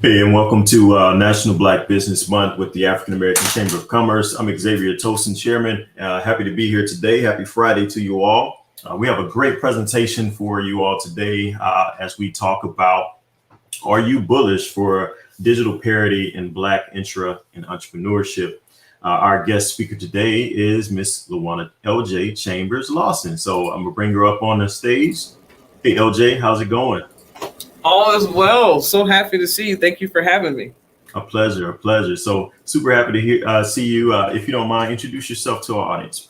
Hey, and welcome to National Black Business Month with the African American Chamber of Commerce. I'm Xavier Tosin, Chairman. Happy to be here today. Happy Friday to you all. We have a great presentation for you all today as we talk about, are you bullish for digital parity in Black Intra and entrepreneurship? Our guest speaker today is Miss Juana LJ Chambers Lawson. So I'm gonna bring her up on the stage. Hey, LJ, how's it going? All is well. So happy to see you. Thank you for having me. A pleasure, a pleasure. So super happy to see you. If you don't mind, introduce yourself to our audience.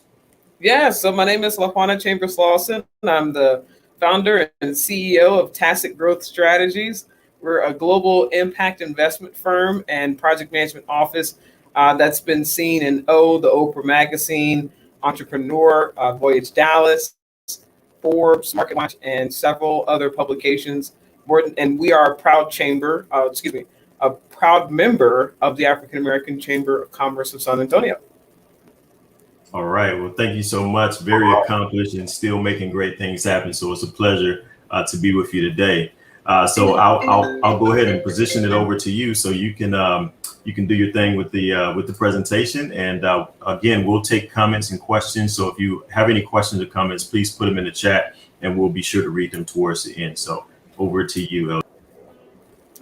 Yeah, so my name is Juana Chambers Lawson. I'm the founder and CEO of Tacit Growth Strategies. We're a global impact investment firm and project management office that's been seen in the Oprah magazine, Entrepreneur, Voyage Dallas, Forbes, MarketWatch, and several other publications. And we are a a proud member of the African American Chamber of Commerce of San Antonio. All right. Well, thank you so much. Very accomplished and still making great things happen. So it's a pleasure to be with you today. So I'll go ahead and position it over to you so you can do your thing with the presentation. And again, we'll take comments and questions. So if you have any questions or comments, please put them in the chat and we'll be sure to read them towards the end. So over to you, El.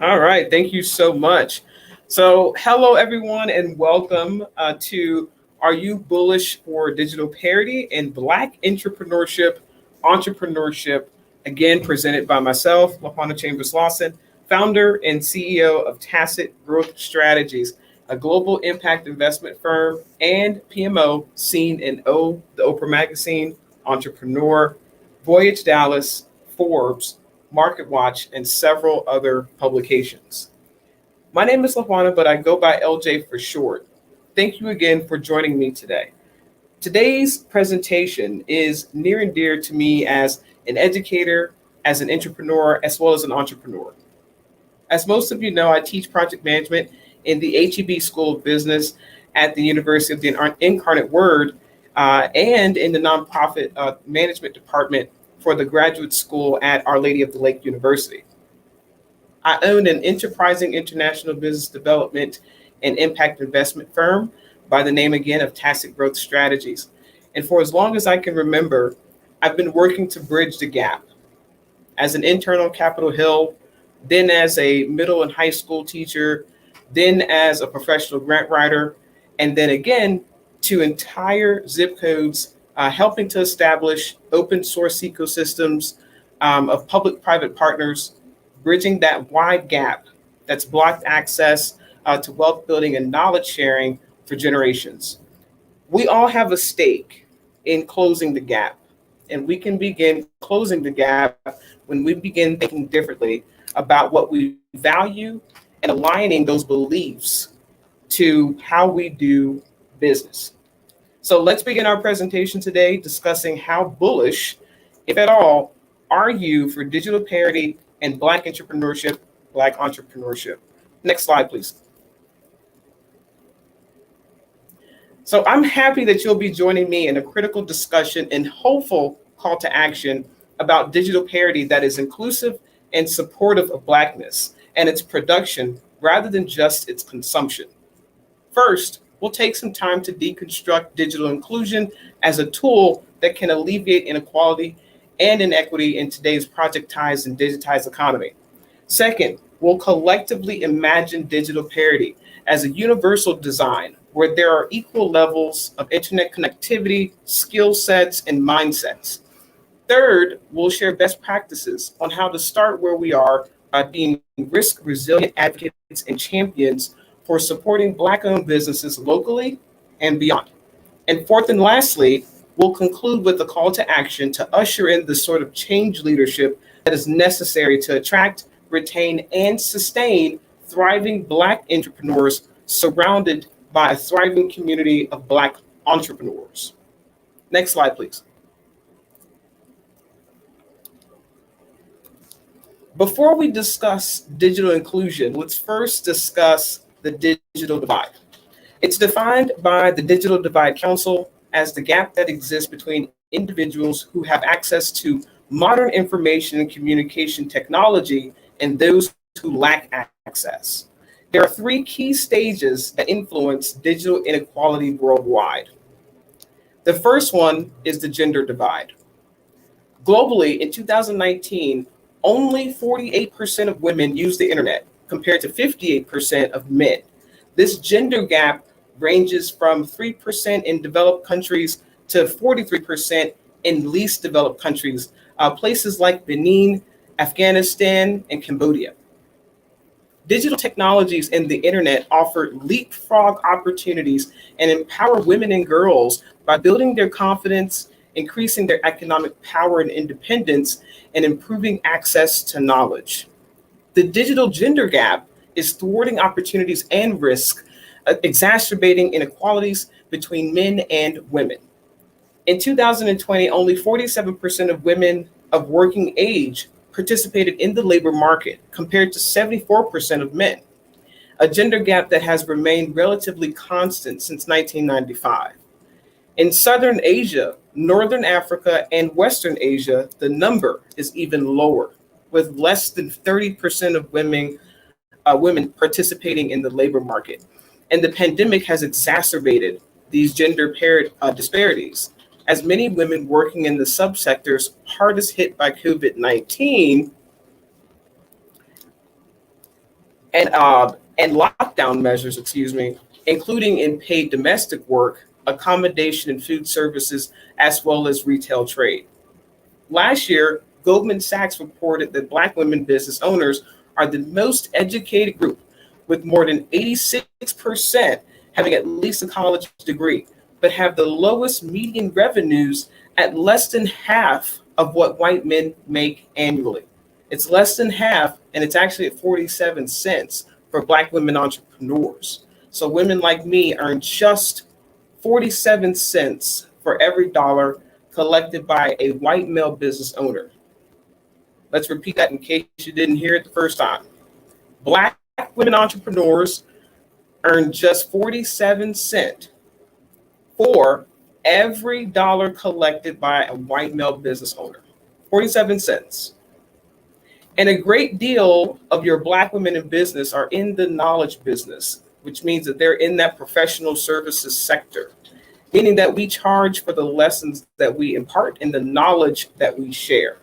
All right. Thank you so much. So hello, everyone, and welcome to Are You Bullish for Digital Parity in Black Entrepreneurship, again, presented by myself, Juana Chambers Lawson, founder and CEO of Tacit Growth Strategies, a global impact investment firm and PMO seen in the Oprah magazine, Entrepreneur, Voyage Dallas, Forbes, MarketWatch, and several other publications. My name is Juana, but I go by LJ for short. Thank you again for joining me today. Today's presentation is near and dear to me as an educator, as an entrepreneur, as well as an entrepreneur. As most of you know, I teach project management in the HEB School of Business at the University of the Incarnate Word and in the nonprofit management department for the graduate school at Our Lady of the Lake University. I own an enterprising international business development and impact investment firm by the name again of Tacit Growth Strategies. And for as long as I can remember, I've been working to bridge the gap. As an intern on Capitol Hill, then as a middle and high school teacher, then as a professional grant writer, and then again to entire zip codes, helping to establish open source ecosystems of public-private partners, bridging that wide gap that's blocked access to wealth building and knowledge sharing for generations. We all have a stake in closing the gap, and we can begin closing the gap when we begin thinking differently about what we value and aligning those beliefs to how we do business. So let's begin our presentation today discussing how bullish, if at all, are you for digital parity and Black entrepreneurship, Black entrepreneurship. Next slide, please. So I'm happy that you'll be joining me in a critical discussion and hopeful call to action about digital parity that is inclusive and supportive of Blackness and its production rather than just its consumption. First, we'll take some time to deconstruct digital inclusion as a tool that can alleviate inequality and inequity in today's projectized and digitized economy. Second, we'll collectively imagine digital parity as a universal design where there are equal levels of internet connectivity, skill sets, and mindsets. Third, we'll share best practices on how to start where we are by being risk-resilient advocates and champions for supporting Black-owned businesses locally and beyond. And fourth and lastly, we'll conclude with a call to action to usher in the sort of change leadership that is necessary to attract, retain, and sustain thriving Black entrepreneurs surrounded by a thriving community of Black entrepreneurs. Next slide, please. Before we discuss digital inclusion, let's first discuss the digital divide. It's defined by the Digital Divide Council as the gap that exists between individuals who have access to modern information and communication technology and those who lack access. There are three key stages that influence digital inequality worldwide. The first one is the gender divide. Globally, in 2019, only 48% of women use the internet, compared to 58% of men. This gender gap ranges from 3% in developed countries to 43% in least developed countries, places like Benin, Afghanistan, and Cambodia. Digital technologies and the internet offer leapfrog opportunities and empower women and girls by building their confidence, increasing their economic power and independence, and improving access to knowledge. The digital gender gap is thwarting opportunities and risk, exacerbating inequalities between men and women. In 2020, only 47% of women of working age participated in the labor market, compared to 74% of men, a gender gap that has remained relatively constant since 1995. In Southern Asia, Northern Africa, and Western Asia, the number is even lower, with less than 30% of women participating in the labor market. And the pandemic has exacerbated these gender disparities, as many women working in the subsectors hardest hit by COVID-19 and lockdown measures, including in paid domestic work, accommodation and food services, as well as retail trade. Last year, Goldman Sachs reported that Black women business owners are the most educated group, with more than 86% having at least a college degree, but have the lowest median revenues at less than half of what white men make annually. It's less than half, and it's actually at 47 cents for Black women entrepreneurs. So women like me earn just 47 cents for every dollar collected by a white male business owner. Let's repeat that in case you didn't hear it the first time. Black women entrepreneurs earn just 47 cents for every dollar collected by a white male business owner. 47 cents. And a great deal of your Black women in business are in the knowledge business, which means that they're in that professional services sector, meaning that we charge for the lessons that we impart and the knowledge that we share.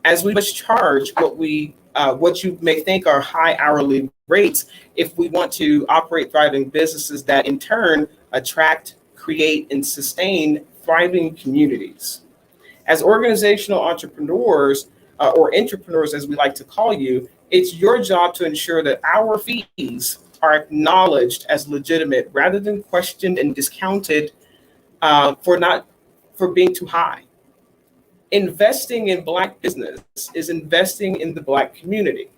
As we must charge what you may think are high hourly rates if we want to operate thriving businesses that in turn attract, create, and sustain thriving communities. As organizational entrepreneurs, or entrepreneurs as we like to call you, it's your job to ensure that our fees are acknowledged as legitimate rather than questioned and discounted for being too high. Investing in Black business is investing in the Black community.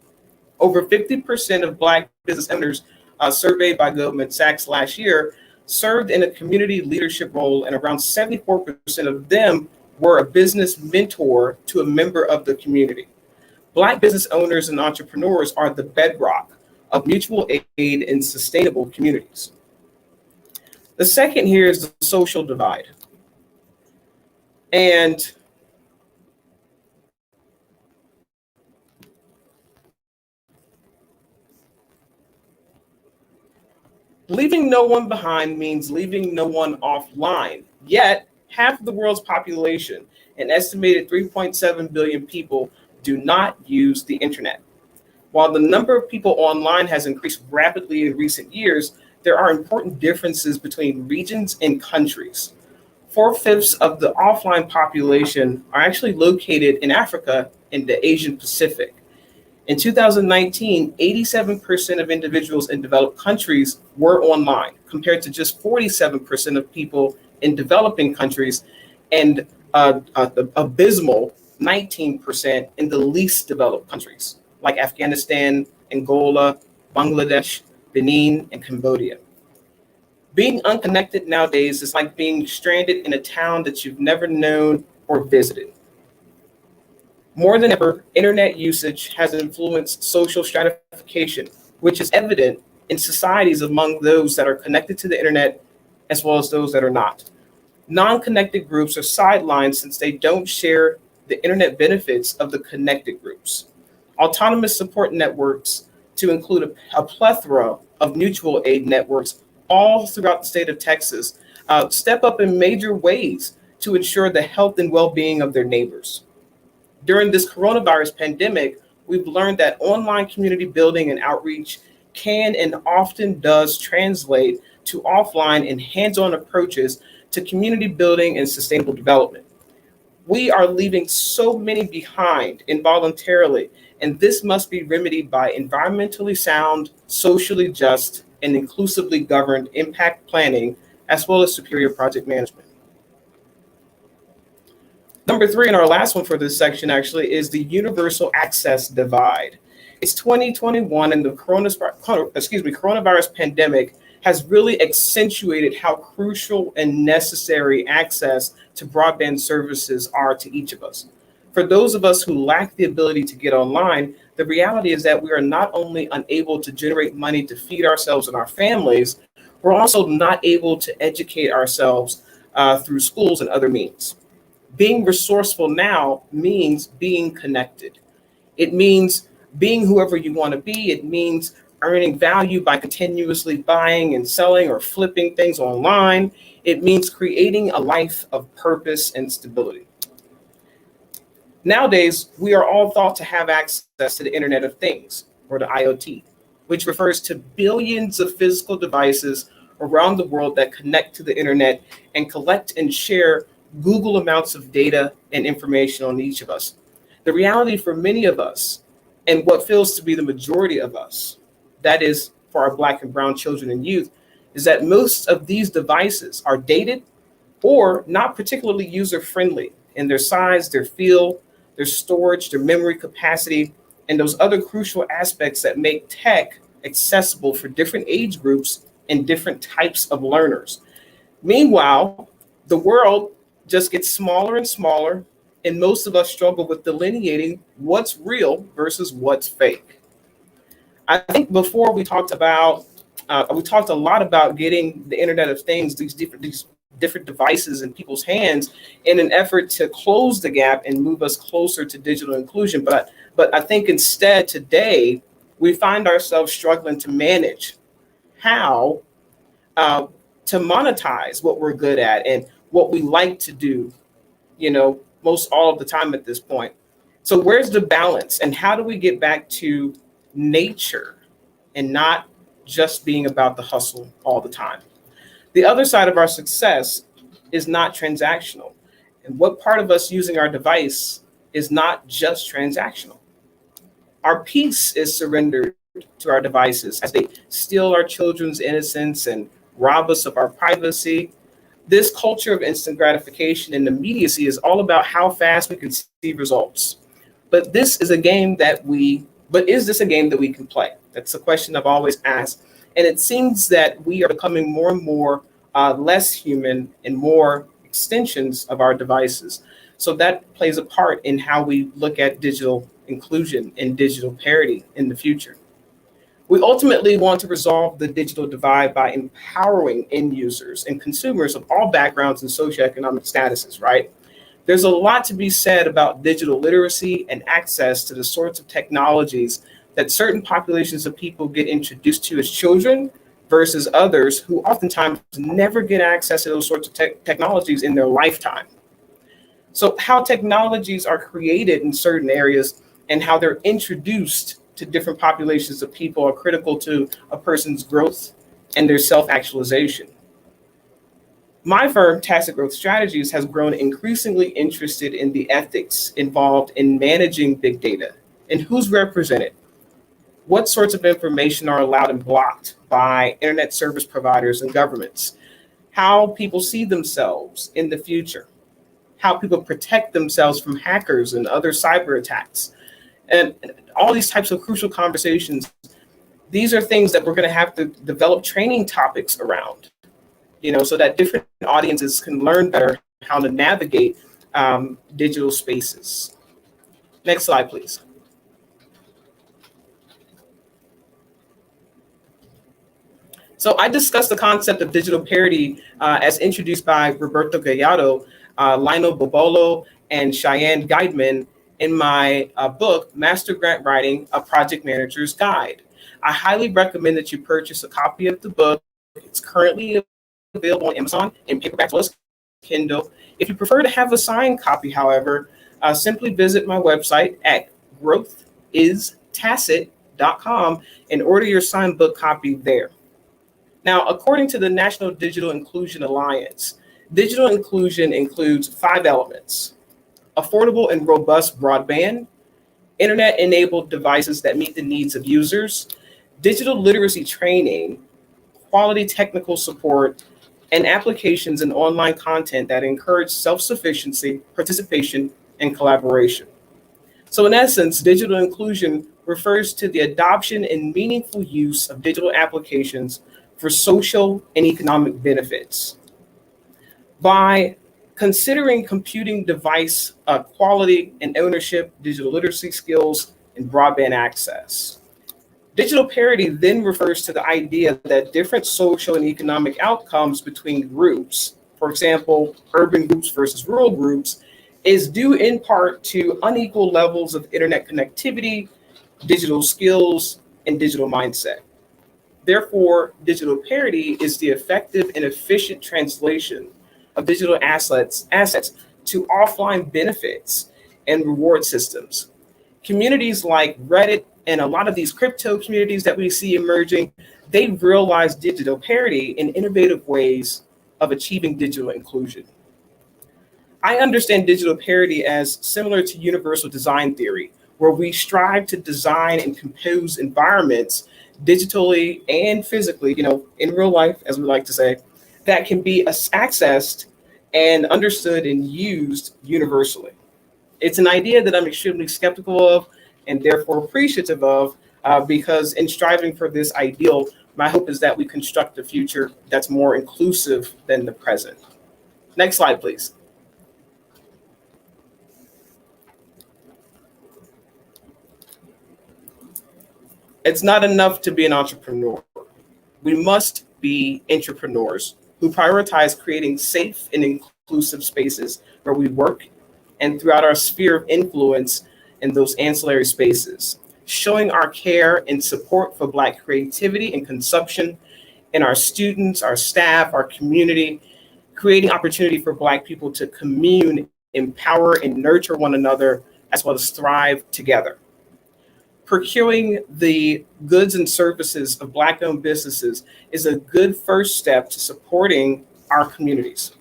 Over 50% of Black business owners surveyed by Goldman Sachs last year served in a community leadership role, and around 74% of them were a business mentor to a member of the community. Black business owners and entrepreneurs are the bedrock of mutual aid in sustainable communities. The second here is the social divide. And leaving no one behind means leaving no one offline. Yet, half of the world's population, an estimated 3.7 billion people, do not use the internet. While the number of people online has increased rapidly in recent years, there are important differences between regions and countries. 4/5 of the offline population are actually located in Africa and the Asian Pacific. In 2019, 87% of individuals in developed countries were online, compared to just 47% of people in developing countries, and the abysmal 19% in the least developed countries, like Afghanistan, Angola, Bangladesh, Benin, and Cambodia. Being unconnected nowadays is like being stranded in a town that you've never known or visited. More than ever, internet usage has influenced social stratification, which is evident in societies among those that are connected to the internet as well as those that are not. Non-connected groups are sidelined since they don't share the internet benefits of the connected groups. Autonomous support networks to include a plethora of mutual aid networks all throughout the state of Texas step up in major ways to ensure the health and well-being of their neighbors. During this coronavirus pandemic, we've learned that online community building and outreach can and often does translate to offline and hands-on approaches to community building and sustainable development. We are leaving so many behind involuntarily, and this must be remedied by environmentally sound, socially just, and inclusively governed impact planning, as well as superior project management. Number three, and our last one for this section actually, is the universal access divide. It's 2021, and the coronavirus pandemic has really accentuated how crucial and necessary access to broadband services are to each of us. For those of us who lack the ability to get online, the reality is that we are not only unable to generate money to feed ourselves and our families, we're also not able to educate ourselves through schools and other means. Being resourceful now means being connected. It means being whoever you want to be. It means earning value by continuously buying and selling or flipping things online. It means creating a life of purpose and stability. Nowadays, we are all thought to have access to the Internet of Things, or the IoT, which refers to billions of physical devices around the world that connect to the Internet and collect and share Google amounts of data and information on each of us. The reality for many of us, and what feels to be the majority of us, that is for our Black and brown children and youth, is that most of these devices are dated or not particularly user-friendly in their size, their feel, their storage, their memory capacity, and those other crucial aspects that make tech accessible for different age groups and different types of learners. Meanwhile, the world just gets smaller and smaller, and most of us struggle with delineating what's real versus what's fake. I think before we talked a lot about getting the Internet of Things, these different devices in people's hands in an effort to close the gap and move us closer to digital inclusion. But I think instead today, we find ourselves struggling to manage how to monetize what we're good at and what we like to do, most all of the time at this point. So where's the balance, and how do we get back to nature and not just being about the hustle all the time? The other side of our success is not transactional. And what part of us using our device is not just transactional? Our peace is surrendered to our devices as they steal our children's innocence and rob us of our privacy. This culture of instant gratification and immediacy is all about how fast we can see results. But is this a game that we can play? That's the question I've always asked. And it seems that we are becoming more and more less human and more extensions of our devices. So that plays a part in how we look at digital inclusion and digital parity in the future. We ultimately want to resolve the digital divide by empowering end users and consumers of all backgrounds and socioeconomic statuses, right? There's a lot to be said about digital literacy and access to the sorts of technologies that certain populations of people get introduced to as children versus others who oftentimes never get access to those sorts of technologies in their lifetime. So how technologies are created in certain areas and how they're introduced to different populations of people are critical to a person's growth and their self-actualization. My firm, Tacit Growth Strategies, has grown increasingly interested in the ethics involved in managing big data and who's represented. What sorts of information are allowed and blocked by internet service providers and governments? How people see themselves in the future? How people protect themselves from hackers and other cyber attacks? And all these types of crucial conversations, these are things that we're going to have to develop training topics around, so that different audiences can learn better how to navigate digital spaces. Next slide, please. So I discussed the concept of digital parity as introduced by Roberto Gallardo, Lionel Bobolo, and Cheyenne Guideman in my book, Master Grant Writing, A Project Manager's Guide. I highly recommend that you purchase a copy of the book. It's currently available on Amazon in paperback as well as Kindle. If you prefer to have a signed copy, however, simply visit my website at growthistacit.com and order your signed book copy there. Now, according to the National Digital Inclusion Alliance, digital inclusion includes 5 elements: affordable and robust broadband, internet-enabled devices that meet the needs of users, digital literacy training, quality technical support, and applications and online content that encourage self-sufficiency, participation, and collaboration. So in essence, digital inclusion refers to the adoption and meaningful use of digital applications for social and economic benefits. By considering computing device quality and ownership, digital literacy skills, and broadband access. Digital parity then refers to the idea that different social and economic outcomes between groups, for example, urban groups versus rural groups, is due in part to unequal levels of internet connectivity, digital skills, and digital mindset. Therefore, digital parity is the effective and efficient translation of digital assets to offline benefits and reward systems. Communities like Reddit and a lot of these crypto communities that we see emerging, they realize digital parity in innovative ways of achieving digital inclusion. I understand digital parity as similar to universal design theory, where we strive to design and compose environments digitally and physically, in real life, as we like to say, that can be accessed and understood and used universally. It's an idea that I'm extremely skeptical of and therefore appreciative of, because in striving for this ideal, my hope is that we construct a future that's more inclusive than the present. Next slide, please. It's not enough to be an entrepreneur. We must be entrepreneurs who prioritize creating safe and inclusive spaces where we work and throughout our sphere of influence in those ancillary spaces, showing our care and support for Black creativity and consumption in our students, our staff, our community, creating opportunity for Black people to commune, empower, and nurture one another, as well as thrive together. Procuring the goods and services of Black-owned businesses is a good first step to supporting our communities.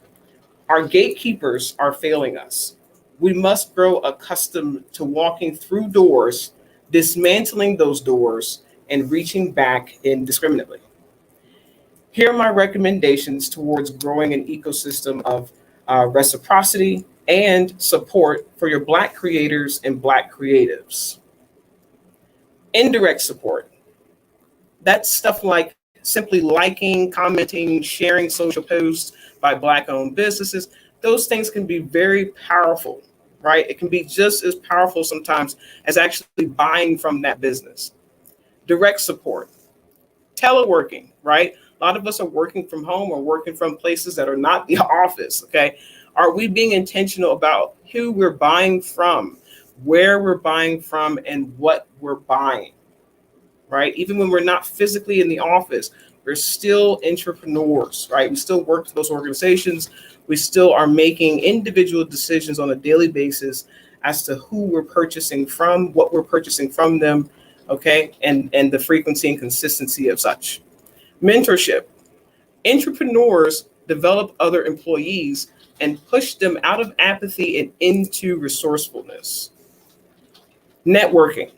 Our gatekeepers are failing us. We must grow accustomed to walking through doors, dismantling those doors, and reaching back indiscriminately. Here are my recommendations towards growing an ecosystem of reciprocity and support for your Black creators and Black creatives. Indirect support. That's stuff like simply liking, commenting, sharing social posts by Black-owned businesses. Those things can be very powerful, right? It can be just as powerful sometimes as actually buying from that business. Direct support. Teleworking, right? A lot of us are working from home or working from places that are not the office, okay? Are we being intentional about who we're buying from, where we're buying from, and what we're buying, right? Even when we're not physically in the office, we're still entrepreneurs, right? We still work for those organizations. We still are making individual decisions on a daily basis as to who we're purchasing from, what we're purchasing from them, okay? And the frequency and consistency of such. Mentorship. Entrepreneurs develop other employees and push them out of apathy and into resourcefulness. Networking.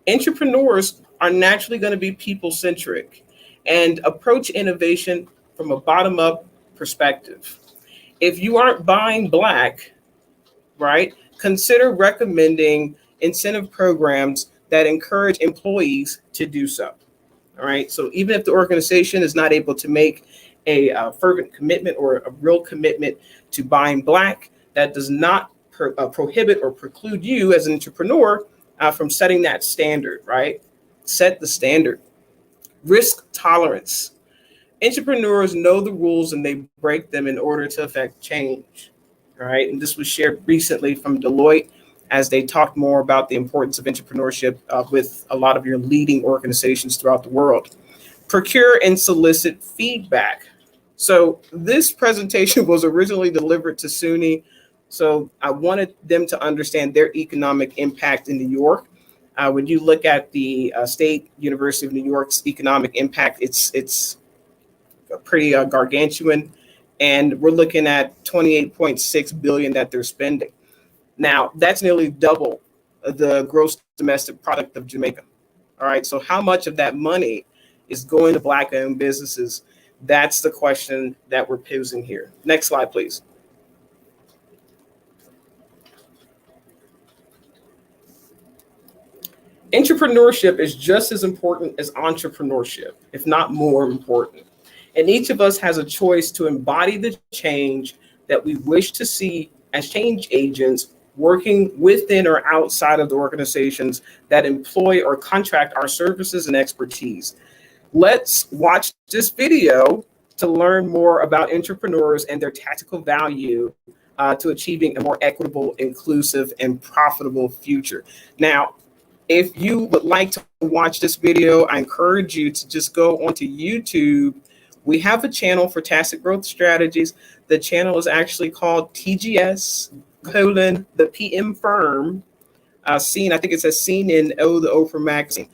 Entrepreneurs are naturally going to be people-centric and approach innovation from a bottom-up perspective. If you aren't buying Black, right, consider recommending incentive programs that encourage employees to do so. All right. So even if the organization is not able to make a fervent commitment or a real commitment to buying Black, that does not prohibit or preclude you as an entrepreneur from setting that standard, right? Set the standard. Risk tolerance. Entrepreneurs know the rules and they break them in order to affect change, right? And this was shared recently from Deloitte. as they talked more about the importance of entrepreneurship with a lot of your leading organizations throughout the world. Procure and solicit feedback. So this presentation was originally delivered to SUNY. So I wanted them to understand their economic impact in New York. When you look at the State University of New York's economic impact, it's pretty gargantuan. And we're looking at 28.6 billion that they're spending. Now, that's nearly double the gross domestic product of Jamaica. All right. So how much of that money is going to Black-owned businesses? That's the question that we're posing here. Next slide, please. Entrepreneurship is just as important as entrepreneurship, if not more important. And each of us has a choice to embody the change that we wish to see as change agents working within or outside of the organizations that employ or contract our services and expertise. Let's watch this video to learn more about entrepreneurs and their tactical value to achieving a more equitable, inclusive, and profitable future. Now, if you would like to watch this video, I encourage you to just go onto YouTube. We have a channel for Tacit Growth Strategies. The channel is actually called TGS, the PM firm. I think it says seen in the O for magazine.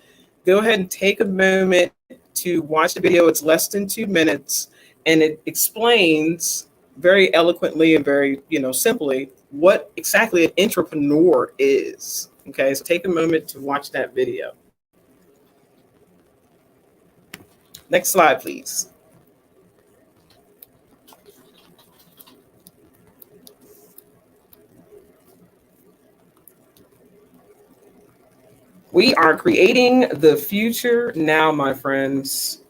Go ahead and take a moment to watch the video. It's less than 2 minutes, and it explains very eloquently and very, simply what exactly an entrepreneur is. Okay, so take a moment to watch that video. Next slide, please. We are creating the future now, my friends.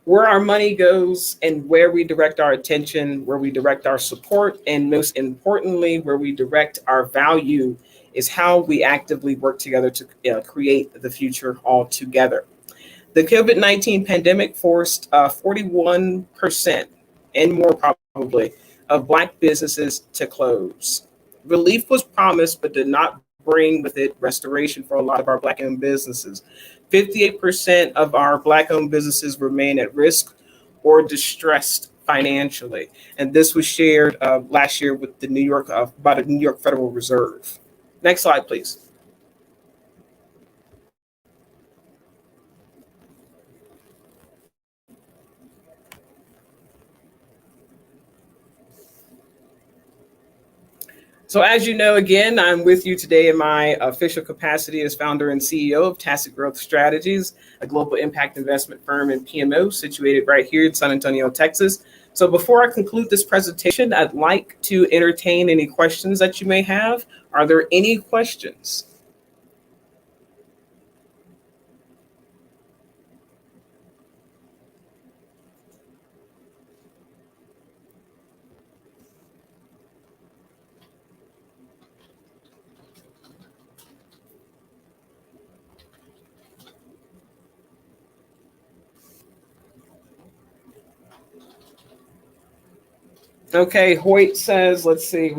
Where our money goes and where we direct our attention, where we direct our support, and most importantly, where we direct our value is how we actively work together to create the future all together. The COVID-19 pandemic forced 41% and more probably of Black businesses to close. Relief was promised, but did not bring with it restoration for a lot of our Black-owned businesses. 58% of our Black-owned businesses remain at risk or distressed financially. And this was shared last year with the by the New York Federal Reserve. Next slide, please. So as you know, again, I'm with you today in my official capacity as founder and CEO of Tacit Growth Strategies, a global impact investment firm and PMO situated right here in San Antonio, Texas. So before I conclude this presentation, I'd like to entertain any questions that you may have. Are there any questions? Okay, Hoyt says, let's see,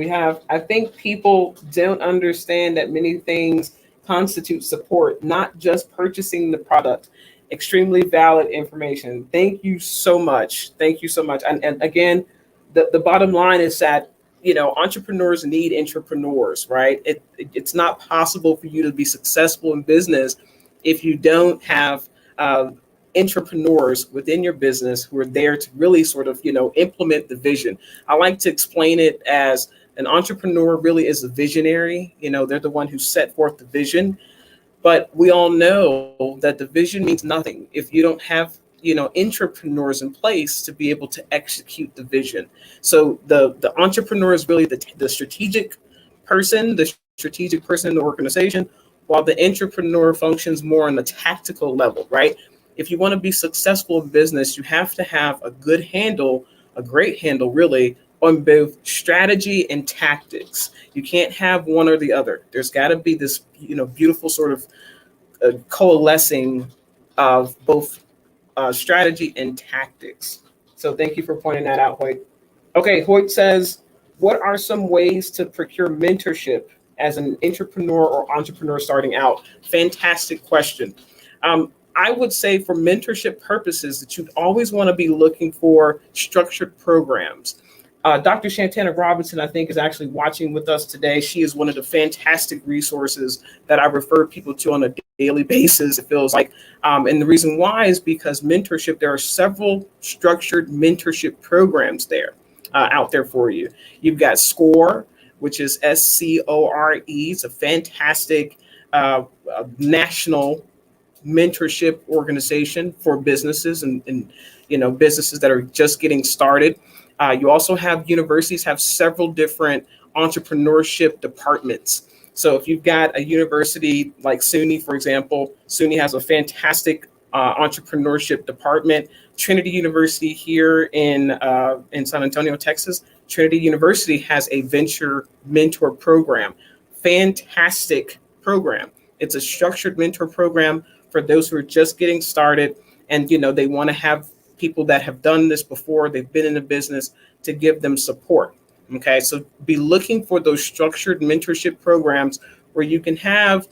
I think people don't understand that many things constitute support, not just purchasing the product. Extremely valid information. Thank you so much. Thank you so much. And again, the bottom line is that, entrepreneurs need entrepreneurs, right? It's not possible for you to be successful in business if you don't have entrepreneurs within your business who are there to really sort of, implement the vision. I like to explain it as an entrepreneur really is a visionary. They're the one who set forth the vision. But we all know that the vision means nothing if you don't have, entrepreneurs in place to be able to execute the vision. So the entrepreneur is really the strategic person in the organization, while the entrepreneur functions more on the tactical level, right? If you want to be successful in business, you have to have a great handle really, on both strategy and tactics. You can't have one or the other. There's got to be this, beautiful sort of coalescing of both strategy and tactics. So thank you for pointing that out, Hoyt. Okay, Hoyt says, What are some ways to procure mentorship as an entrepreneur or entrepreneur starting out? Fantastic question. I would say for mentorship purposes that you'd always want to be looking for structured programs. Dr. Shantana Robinson, I think, is actually watching with us today. She is one of the fantastic resources that I refer people to on a daily basis, it feels like. And the reason why is because mentorship, there are several structured mentorship programs there out there for you. You've got SCORE, which is SCORE. It's a fantastic national mentorship organization for businesses and businesses that are just getting started. You also have universities have several different entrepreneurship departments. So if you've got a university like SUNY, for example, SUNY has a fantastic entrepreneurship department. Trinity University here in San Antonio, Texas, Trinity University has a venture mentor program. Fantastic program. It's a structured mentor program for those who are just getting started, and they want to have people that have done this before, they've been in the business, to give them support. Okay, so be looking for those structured mentorship programs where you can have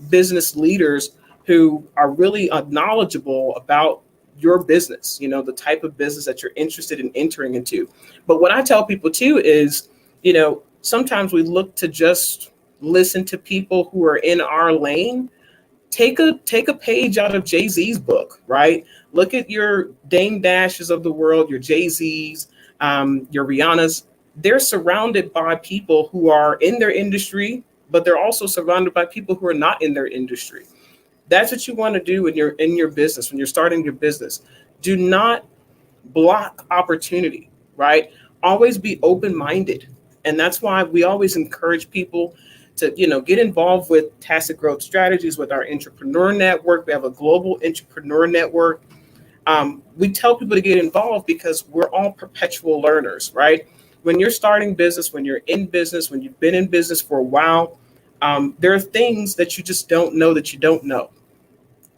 business leaders who are really knowledgeable about your business, the type of business that you're interested in entering into. But what I tell people too is, sometimes we look to just listen to people who are in our lane. Take a page out of Jay-Z's book, right? Look at your Dame Dashes of the world, your Jay-Z's, your Rihanna's. They're surrounded by people who are in their industry, but they're also surrounded by people who are not in their industry. That's what you want to do when you're in your business, when you're starting your business. Do not block opportunity, right? Always be open-minded. And that's why we always encourage people to get involved with Tacit Growth Strategies, with our entrepreneur network. We have a global entrepreneur network. We tell people to get involved because we're all perpetual learners, right? When you're starting business, when you're in business, when you've been in business for a while, there are things that you just don't know that you don't know.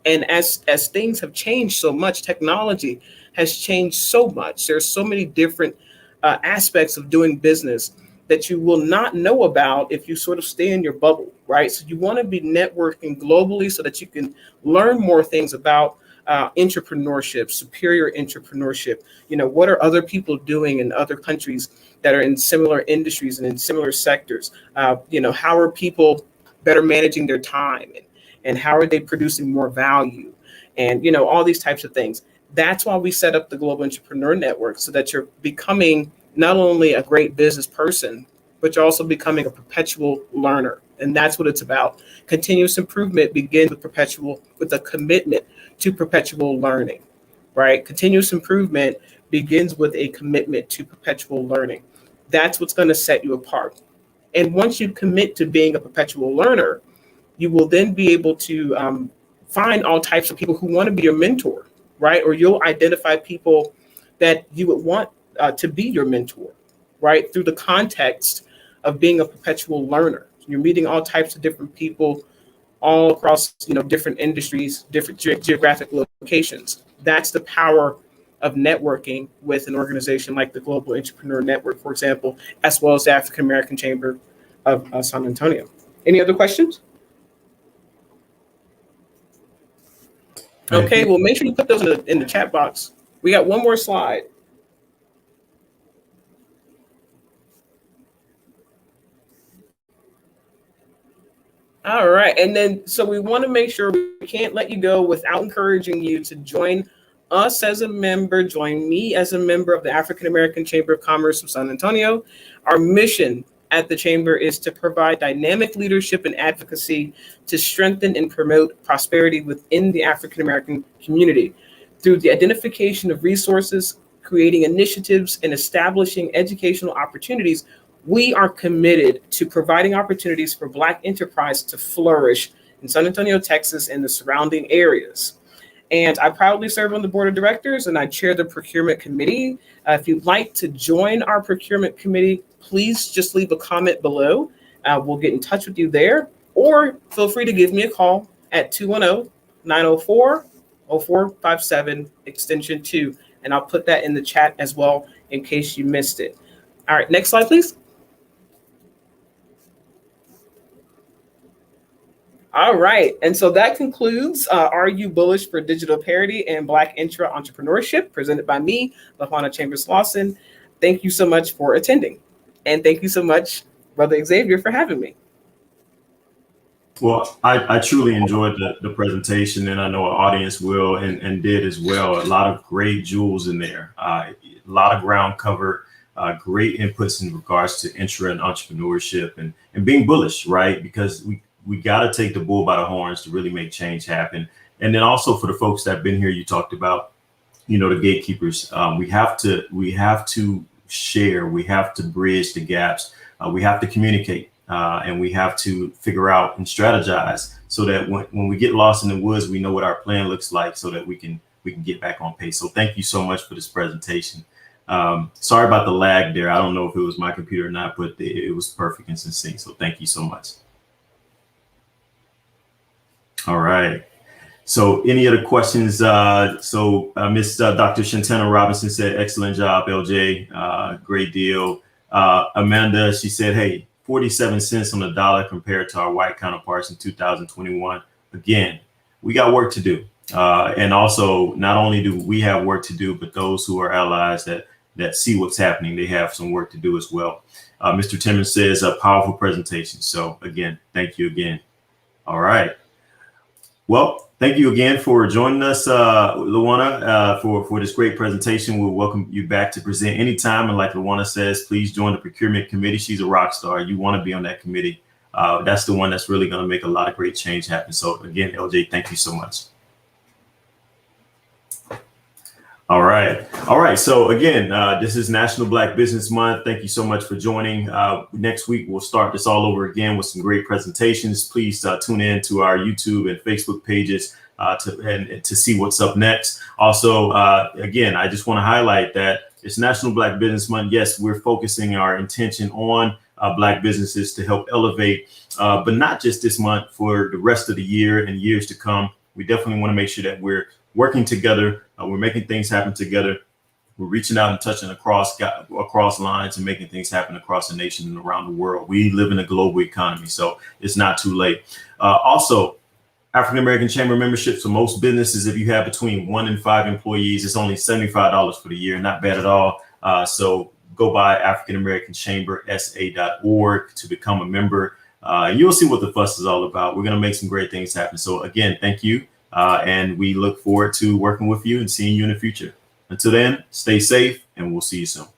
And as things have changed so much, technology has changed so much. There's so many different aspects of doing business that you will not know about if you sort of stay in your bubble, right? So you want to be networking globally so that you can learn more things about entrepreneurship, superior entrepreneurship. What are other people doing in other countries that are in similar industries and in similar sectors? How are people better managing their time, and how are they producing more value? And, all these types of things. That's why we set up the Global Entrepreneur Network, so that you're becoming not only a great business person, but you're also becoming a perpetual learner. And that's what it's about. Continuous improvement begins with a commitment to perpetual learning, right? Continuous improvement begins with a commitment to perpetual learning. That's what's going to set you apart. And once you commit to being a perpetual learner, you will then be able to find all types of people who want to be your mentor, right? Or you'll identify people that you would want to be your mentor, right? Through the context of being a perpetual learner. You're meeting all types of different people all across, different industries, different geographic locations. That's the power of networking with an organization like the Global Entrepreneur Network, for example, as well as the African American Chamber of San Antonio. Any other questions? Okay, well, make sure you put those in the chat box. We got one more slide. All right. And then, so we want to make sure we can't let you go without encouraging you to join us as a member, join me as a member of the African American Chamber of Commerce of San Antonio. Our mission at the Chamber is to provide dynamic leadership and advocacy to strengthen and promote prosperity within the African American community through the identification of resources, creating initiatives, and establishing educational opportunities. We are committed to providing opportunities for Black enterprise to flourish in San Antonio, Texas, and the surrounding areas. And I proudly serve on the board of directors, and I chair the procurement committee. If you'd like to join our procurement committee, please just leave a comment below. We'll get in touch with you there, or feel free to give me a call at 210-904-0457, extension 2. And I'll put that in the chat as well in case you missed it. All right, next slide, please. All right, and so that concludes Are You Bullish for Digital Parity and Black Intra Entrepreneurship, presented by me, Juana Chambers Lawson. Thank you so much for attending. And thank you so much, Brother Xavier, for having me. Well, I truly enjoyed the presentation, and I know our audience will and did as well. A lot of great jewels in there, a lot of ground covered, great inputs in regards to intra and entrepreneurship and being bullish, right? Because we got to take the bull by the horns to really make change happen. And then also for the folks that have been here, you talked about, the gatekeepers. We have to share, we have to bridge the gaps, we have to communicate. And we have to figure out and strategize so that when we get lost in the woods, we know what our plan looks like so that we can get back on pace. So thank you so much for this presentation. Sorry about the lag there. I don't know if it was my computer or not, but it was perfect and succinct. So thank you so much. All right. So any other questions? Miss Dr. Shantana Robinson said, excellent job, LJ. Great deal. Amanda, she said, hey, 47 cents on the dollar compared to our white counterparts in 2021. Again, we got work to do. And also, not only do we have work to do, but those who are allies that see what's happening, they have some work to do as well. Mr. Timmons says a powerful presentation. So again, thank you again. All right. Well, thank you again for joining us, Luana, for this great presentation. We'll welcome you back to present anytime. And like Luana says, please join the procurement committee. She's a rock star. You want to be on that committee. That's the one that's really going to make a lot of great change happen. So again, LJ, thank you so much. All right. So again, this is National Black Business Month. Thank you so much for joining. Next week, we'll start this all over again with some great presentations. Please tune in to our YouTube and Facebook pages to see what's up next. Also, again, I just want to highlight that it's National Black Business Month. Yes, we're focusing our intention on Black businesses to help elevate, but not just this month, for the rest of the year and years to come. We definitely want to make sure that we're working together. We're making things happen together. We're reaching out and touching across lines and making things happen across the nation and around the world. We live in a global economy, so it's not too late. Also, African American Chamber membership. So most businesses, if you have between 1 and 5 employees, it's only $75 for the year. Not bad at all. So go by AfricanAmericanChamberSA.org to become a member. You'll see what the fuss is all about. We're going to make some great things happen. So again, thank you. And we look forward to working with you and seeing you in the future. Until then, stay safe and we'll see you soon.